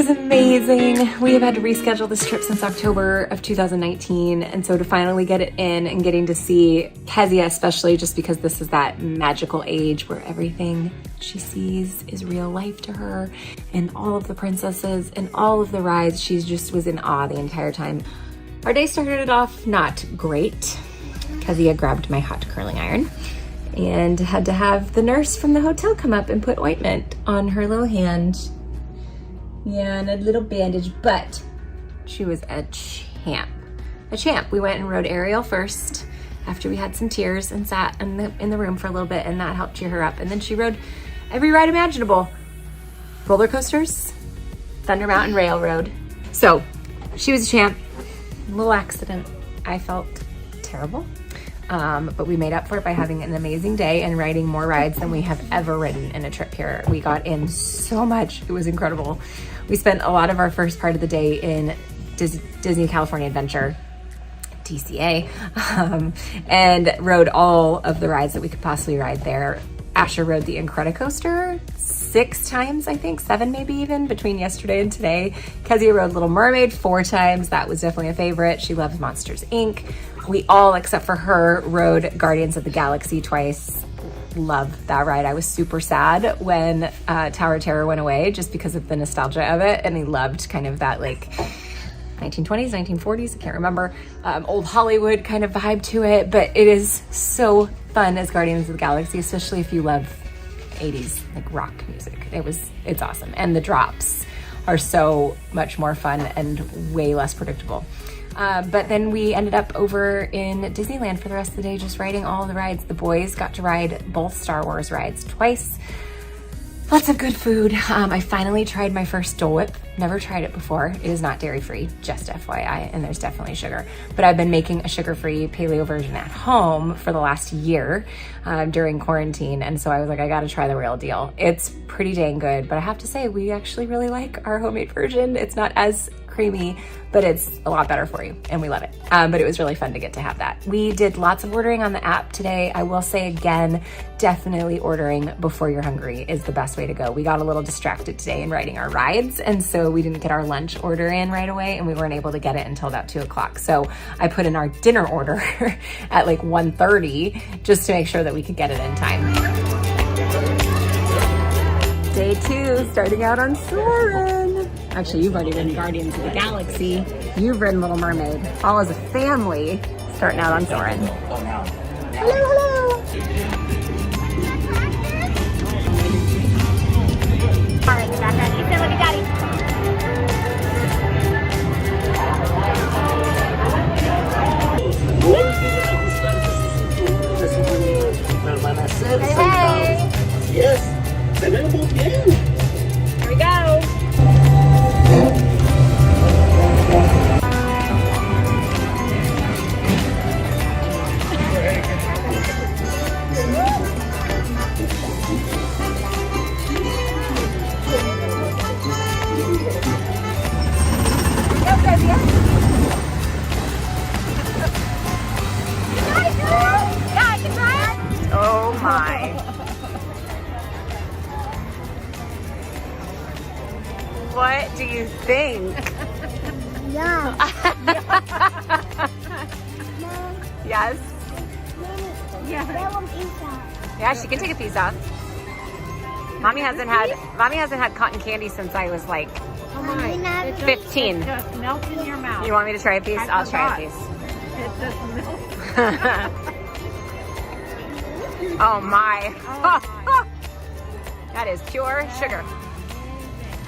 was amazing. We have had to reschedule this trip since October of 2019. And so to finally get it in and getting to see Kezia, especially just because this is that magical age where everything she sees is real life to her, and all of the princesses and all of the rides, she just was in awe the entire time. Our day started off not great. Kezia grabbed my hot curling iron and had to have the nurse from the hotel come up and put ointment on her little hand. Yeah, and a little bandage, but she was a champ. A champ. We went and rode Ariel first after we had some tears and sat in the room for a little bit, and that helped cheer her up. And then she rode every ride imaginable. Roller coasters, Thunder Mountain Railroad. So she was a champ. A little accident. I felt terrible. But we made up for it by having an amazing day and riding more rides than we have ever ridden in a trip here. We got in so much. It was incredible. We spent a lot of our first part of the day in Disney California Adventure, DCA, and rode all of the rides that we could possibly ride there. Asher rode the Incredicoaster 6 times, I think, 7 maybe even, between yesterday and today. Kezia rode Little Mermaid 4 times. That was definitely a favorite. She loves Monsters, Inc. We all, except for her, rode Guardians of the Galaxy twice. Loved that ride. I was super sad when Tower of Terror went away just because of the nostalgia of it, and I loved kind of that like 1920s, 1940s, I can't remember, old Hollywood kind of vibe to it, but it is so fun as Guardians of the Galaxy, especially if you love 80s like rock music. It's awesome. And the drops are so much more fun and way less predictable. But then we ended up over in Disneyland for the rest of the day, just riding all the rides. The boys got to ride both Star Wars rides twice. Lots of good food. I finally tried my first Dole Whip. Never tried it before. It is not dairy-free, just FYI, and there's definitely sugar. But I've been making a sugar-free paleo version at home for the last year during quarantine, and so I was like, I gotta try the real deal. It's pretty dang good, but I have to say, we actually really like our homemade version. It's not as creamy, but it's a lot better for you, and we love it. But it was really fun to get to have that. We did lots of ordering on the app today. I will say again, definitely ordering before you're hungry is the best way to go. We got a little distracted today in riding our rides, and so we didn't get our lunch order in right away, and we weren't able to get it until about 2 o'clock. So I put in our dinner order at like 1:30 just to make sure that we could get it in time. Day 2, starting out on Soarin'. Actually, you've already ridden Guardians of the Galaxy. You've ridden Little Mermaid. All as a family, starting out on Soarin'. Hello, hello. All right, back on. You said, look at Daddy. Hey. Yes, tenemos bien. Here we go. Oh my. What do you think? Yeah. Yes? Yeah. Yeah, she can take a piece off. Mommy hasn't had cotton candy since I was like 15. It just melts in your mouth. You want me to try a piece? I'll try a piece. It just melts. Oh my. Oh That is pure sugar.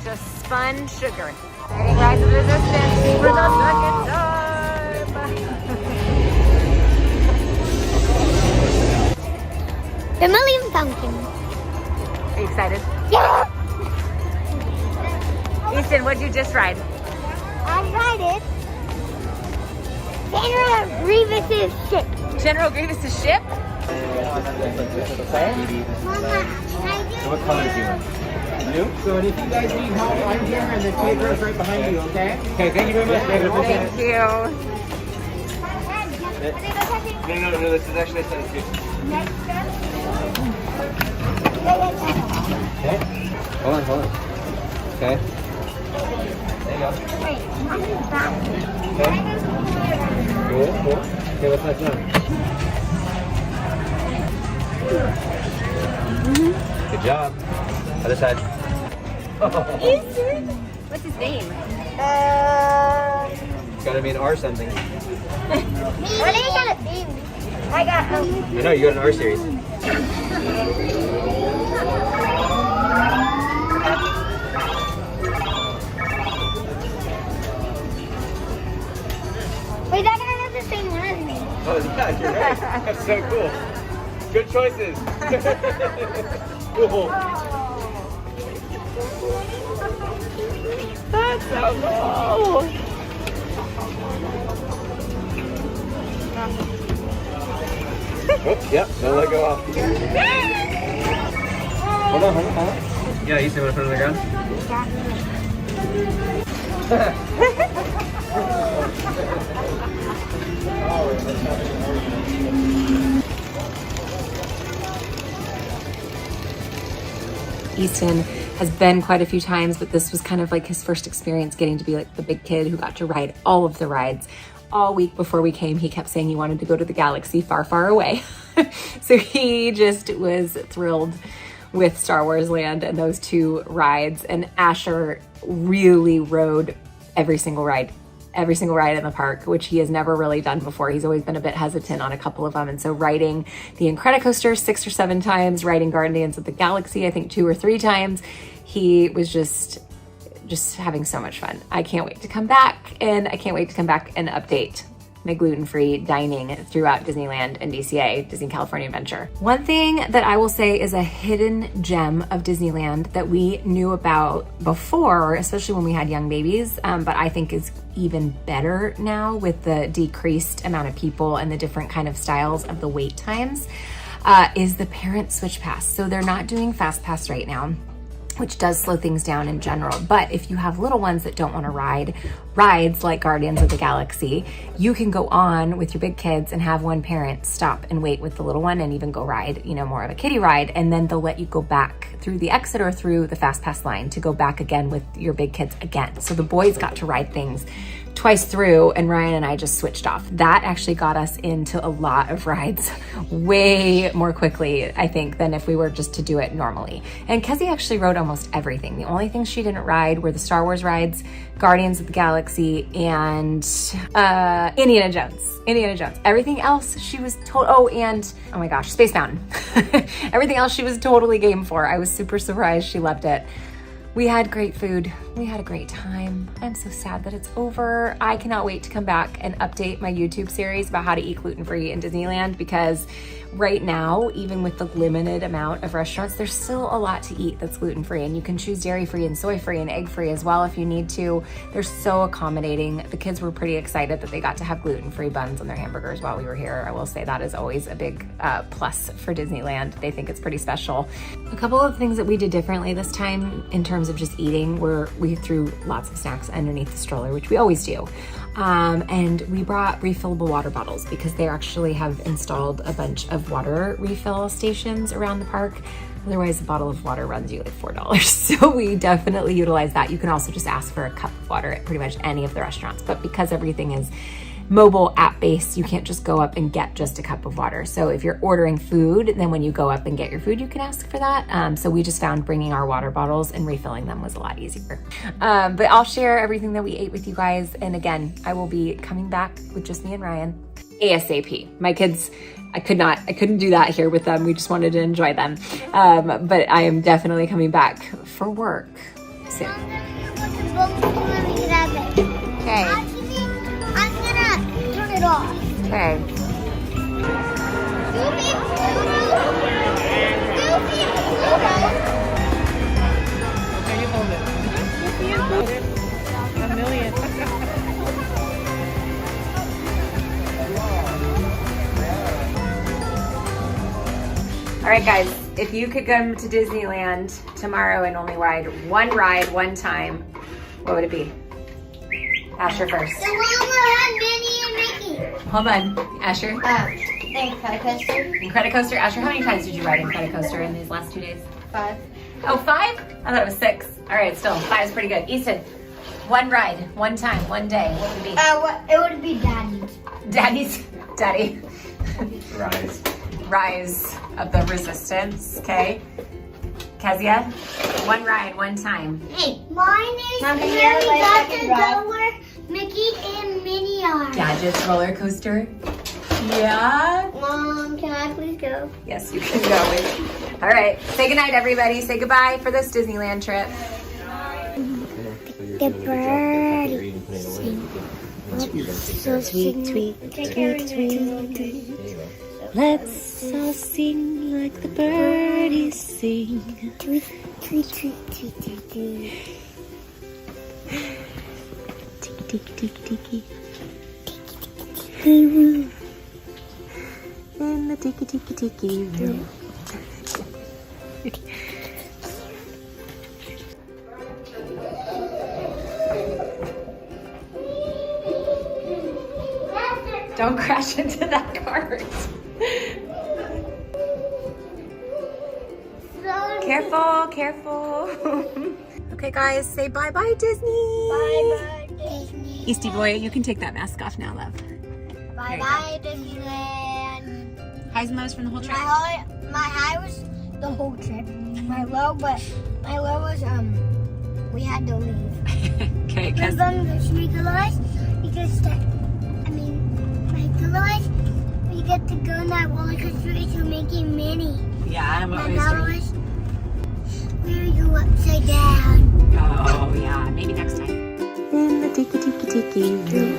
Just spun sugar. Starting Rise of Resistance for the second time. The Millennium Falcon. Are you excited? Yeah. Easton, what'd you just ride? I ride it. General Grievous's ship. General Grievous' ship? Mama, What color do you want? Blue? So if you guys need help, I'm here and the caterer is right behind you, okay? Okay, thank you very much. Thank you. No, this is actually a set of 2. Okay. Hold on. Okay. you go. Wait, I'm back. Okay. Cool, cool. Okay, what's next one? Good job. Other side. What's his name? It's gotta be an R something. What did you get? I got I know, you got an R series. Wait, that guy has the same one as me. Oh, yeah, you're right. That's so cool. Good choices. Cool. That's so cool. Oh, yep, don't let go off. Hold on, hold on, hold on. Yeah, you see what I put on the ground? Easton has been quite a few times, but this was kind of like his first experience getting to be like the big kid who got to ride all of the rides. All week before we came, he kept saying he wanted to go to the galaxy far, far away. So he just was thrilled with Star Wars Land and those two rides. And Asher really rode every single ride in the park, which he has never really done before. He's always been a bit hesitant on a couple of them. And so riding the Incredicoaster 6 or 7 times, riding Guardians of the Galaxy, I think 2 or 3 times, he was just having so much fun. I can't wait to come back, and I can't wait to come back and update my gluten-free dining throughout Disneyland and DCA, Disney California Adventure. One thing that I will say is a hidden gem of Disneyland that we knew about before, especially when we had young babies, but I think is even better now with the decreased amount of people and the different kind of styles of the wait times, is the parent switch pass. So they're not doing fast pass right now, which does slow things down in general. But if you have little ones that don't want to ride rides like Guardians of the Galaxy, you can go on with your big kids and have one parent stop and wait with the little one and even go ride, more of a kiddie ride. And then they'll let you go back through the exit or through the fast pass line to go back again with your big kids again. So the boys got to ride things twice through, and Ryan and I just switched off. That actually got us into a lot of rides way more quickly, I think, than if we were just to do it normally. And Kezzy actually rode almost everything. The only things she didn't ride were the Star Wars rides, Guardians of the Galaxy, and Indiana Jones. Everything else she was oh my gosh, Space Mountain. Everything else she was totally game for. I was super surprised she loved it. We had great food. We had a great time. I'm so sad that it's over. I cannot wait to come back and update my YouTube series about how to eat gluten-free in Disneyland, because right now, even with the limited amount of restaurants, there's still a lot to eat that's gluten-free, and you can choose dairy-free and soy-free and egg-free as well if you need to. They're so accommodating. The kids were pretty excited that they got to have gluten-free buns on their hamburgers while we were here. I will say that is always a big plus for Disneyland. They think it's pretty special. A couple of things that we did differently this time in terms of just eating were we threw lots of snacks underneath the stroller, which we always do. And we brought refillable water bottles because they actually have installed a bunch of water refill stations around the park. Otherwise, a bottle of water runs you like $4. So we definitely utilize that. You can also just ask for a cup of water at pretty much any of the restaurants. But because everything is mobile app based, you can't just go up and get just a cup of water. So if you're ordering food, then when you go up and get your food, you can ask for that. So we just found bringing our water bottles and refilling them was a lot easier. But I'll share everything that we ate with you guys. And again, I will be coming back with just me and Ryan ASAP. My kids, I couldn't do that here with them. We just wanted to enjoy them. But I am definitely coming back for work soon. Okay. Turn it off. Okay. A million. All right, guys, if you could come to Disneyland tomorrow and only ride one time, what would it be? Asher first. The one where had Minnie and Mickey. Hold on, Asher. Incredicoaster. Incredicoaster. Asher, how many times did you ride Incredicoaster in these last 2 days? 5. Oh, 5? I thought it was 6. All right, still, 5 is pretty good. Easton. One ride, one time, one day. What would it be? It would be Daddy's. Daddy. Rise. Rise of the Resistance. Okay. Kezia, one ride, one time. Hey, mine is where we got to go where Mickey and Minnie are. Gadgets roller coaster. Yeah. Mom, can I please go? Yes, you can go. All right. Say goodnight, everybody. Say goodbye for this Disneyland trip. The bird. So sweet, tweet, tweet, tweet. Let's all sing like the birdies sing. Tweet, tweet, tweet, tweet, tweet, tweet. Tiki, tiki, tiki, tiki. In the tiki, tiki, tiki room. Don't crash into that cart. Careful, careful. Okay, guys, say bye-bye, Disney. Bye-bye, Disney. Easty boy, you can take that mask off now, love. Bye-bye, Disneyland. Highs and lows from the whole trip. My high was the whole trip. My low was, we had to leave. Okay, Because we realized, we get to go on that roller coaster to making Minnie. yeah, what And was that your... was where you upside down. Oh, yeah, maybe next time. In the tiki, tiki, tiki room.